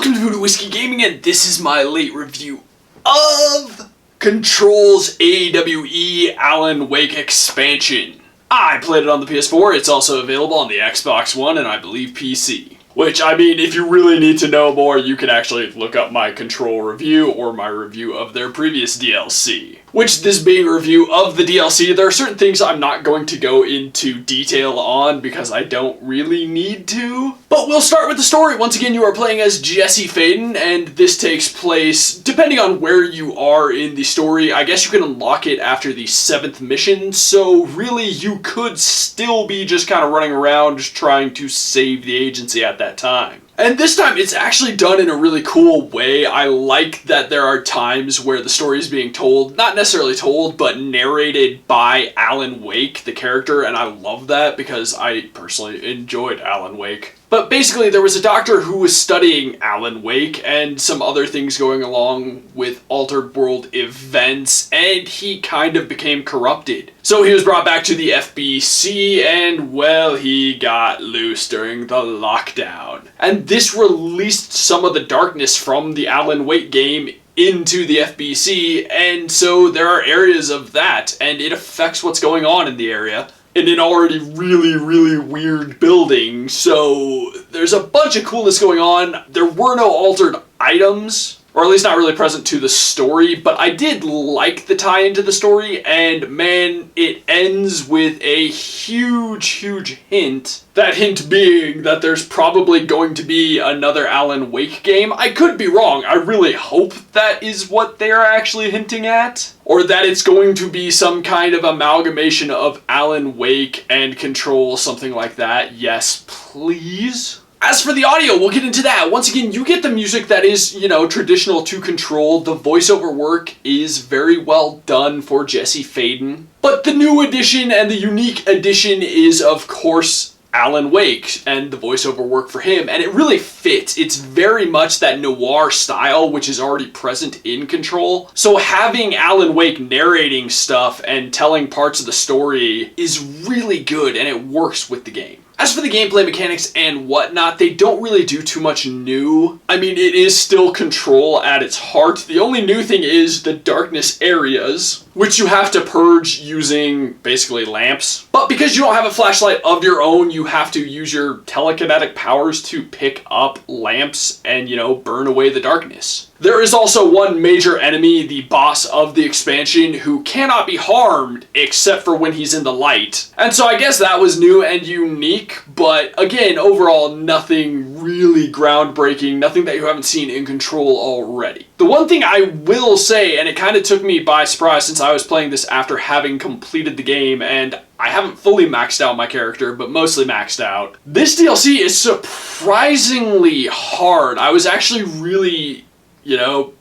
Welcome to Voodoo Whiskey Gaming, and this is my late review of Control's AWE Alan Wake expansion. I played it on the PS4, it's also available on the Xbox One and I believe PC. Which, I mean, if you really need to know more, you can actually look up my Control review or my review of their previous DLC. Which, this being a review of the DLC, there are certain things I'm not going to go into detail on because I don't really need to. But we'll start with the story. Once again, you are playing as Jesse Faden, and this takes place, depending on where you are in the story, I guess you can unlock it after the 7th mission, so really you could still be just kind of running around just trying to save the agency at that time. And this time, it's actually done in a really cool way. I like that there are times where the story is being told, not necessarily told, but narrated by Alan Wake, the character, and I love that because I personally enjoyed Alan Wake. But basically, there was a doctor who was studying Alan Wake and some other things going along with altered world events, and he kind of became corrupted. So he was brought back to the FBC, and well, he got loose during the lockdown. And this released some of the darkness from the Alan Wake game into the FBC, and so there are areas of that, and it affects what's going on in the area. In an already really weird building, so there's a bunch of coolness going on. There were no altered items, or at least not really present to the story, but I did like the tie into the story, and man, it ends with a huge hint. That hint being that there's probably going to be another Alan Wake game. I could be wrong. I really hope that is what they're actually hinting at. Or that it's going to be some kind of amalgamation of Alan Wake and Control, something like that. Yes, please. As for the audio, we'll get into that. Once again, you get the music that is, traditional to Control. The voiceover work is very well done for Jesse Faden. But the new addition and the unique addition is, of course, Alan Wake and the voiceover work for him, and it really fits. It's very much that noir style which is already present in Control. So having Alan Wake narrating stuff and telling parts of the story is really good, and it works with the game. As for the gameplay mechanics and whatnot, they don't really do too much new. I mean, it is still Control at its heart. The only new thing is the darkness areas, which you have to purge using basically lamps. But because you don't have a flashlight of your own, you have to use your telekinetic powers to pick up lamps and, burn away the darkness. There is also one major enemy, the boss of the expansion, who cannot be harmed except for when he's in the light. And so I guess that was new and unique, but again, overall, nothing really groundbreaking, nothing that you haven't seen in Control already. The one thing I will say, and it kind of took me by surprise since I was playing this after having completed the game, and I haven't fully maxed out my character, but mostly maxed out. This DLC is surprisingly hard. I was actually really,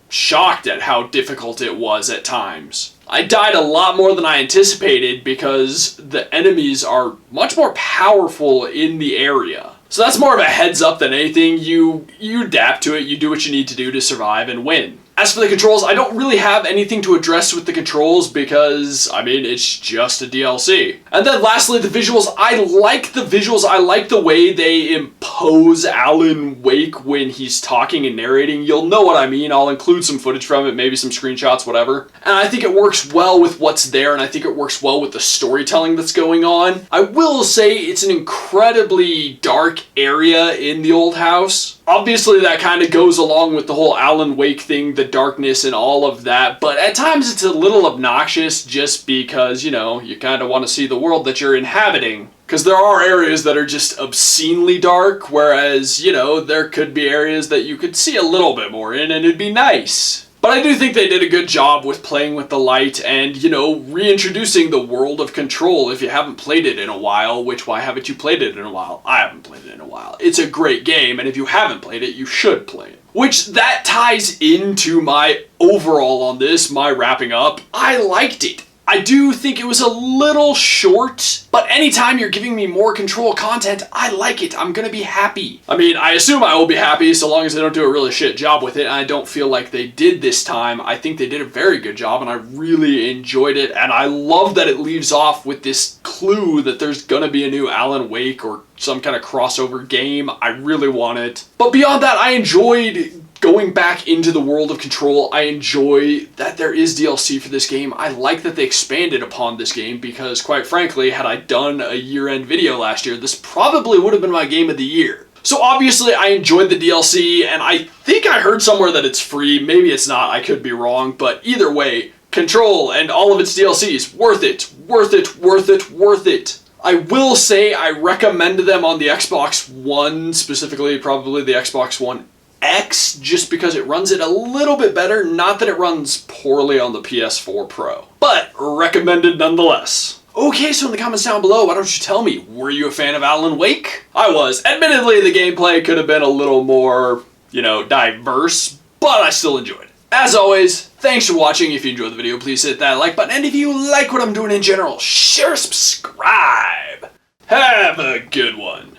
shocked at how difficult it was at times. I died a lot more than I anticipated because the enemies are much more powerful in the area. So that's more of a heads up than anything. You adapt to it, you do what you need to do to survive and win. As for the controls, I don't really have anything to address with the controls because, it's just a DLC. And then lastly, the visuals. I like the visuals. I like the way they impose Alan Wake when he's talking and narrating. You'll know what I mean. I'll include some footage from it, maybe some screenshots, whatever. And I think it works well with what's there, and I think it works well with the storytelling that's going on. I will say it's an incredibly dark area in the old house. Obviously, that kind of goes along with the whole Alan Wake thing, the darkness and all of that, but at times it's a little obnoxious just because, you kind of want to see the world that you're inhabiting. Because there are areas that are just obscenely dark, whereas, there could be areas that you could see a little bit more in and it'd be nice. But I do think they did a good job with playing with the light and, reintroducing the world of Control if you haven't played it in a while, which why haven't you played it in a while? I haven't played it in a while. It's a great game, and if you haven't played it, you should play it. Which, that ties into my overall on this, my wrapping up. I liked it. I do think it was a little short, but anytime you're giving me more Control content, I like it. I'm gonna be happy. I mean, I assume I will be happy so long as they don't do a really shit job with it, and I don't feel like they did this time. I think they did a very good job, and I really enjoyed it, and I love that it leaves off with this clue that there's gonna be a new Alan Wake or some kind of crossover game. I really want it. But beyond that, I enjoyed going back into the world of Control. I enjoy that there is DLC for this game. I like that they expanded upon this game because, quite frankly, had I done a year-end video last year, this probably would have been my game of the year. So obviously I enjoyed the DLC, and I think I heard somewhere that it's free. Maybe it's not, I could be wrong, but either way, Control and all of its DLCs, worth it, worth it, worth it, worth it. I will say I recommend them on the Xbox One, specifically probably the Xbox One X, just because it runs it a little bit better. Not that it runs poorly on the PS4 Pro, but recommended nonetheless. Okay, so in the comments down below, why don't you tell me, were you a fan of Alan Wake? I was. Admittedly, the gameplay could have been a little more, diverse, but I still enjoyed it. As always, thanks for watching. If you enjoyed the video, please hit that like button, and if you like what I'm doing in general, share, subscribe. Have a good one.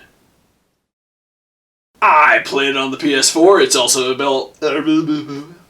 I played it on the PS4, it's also available.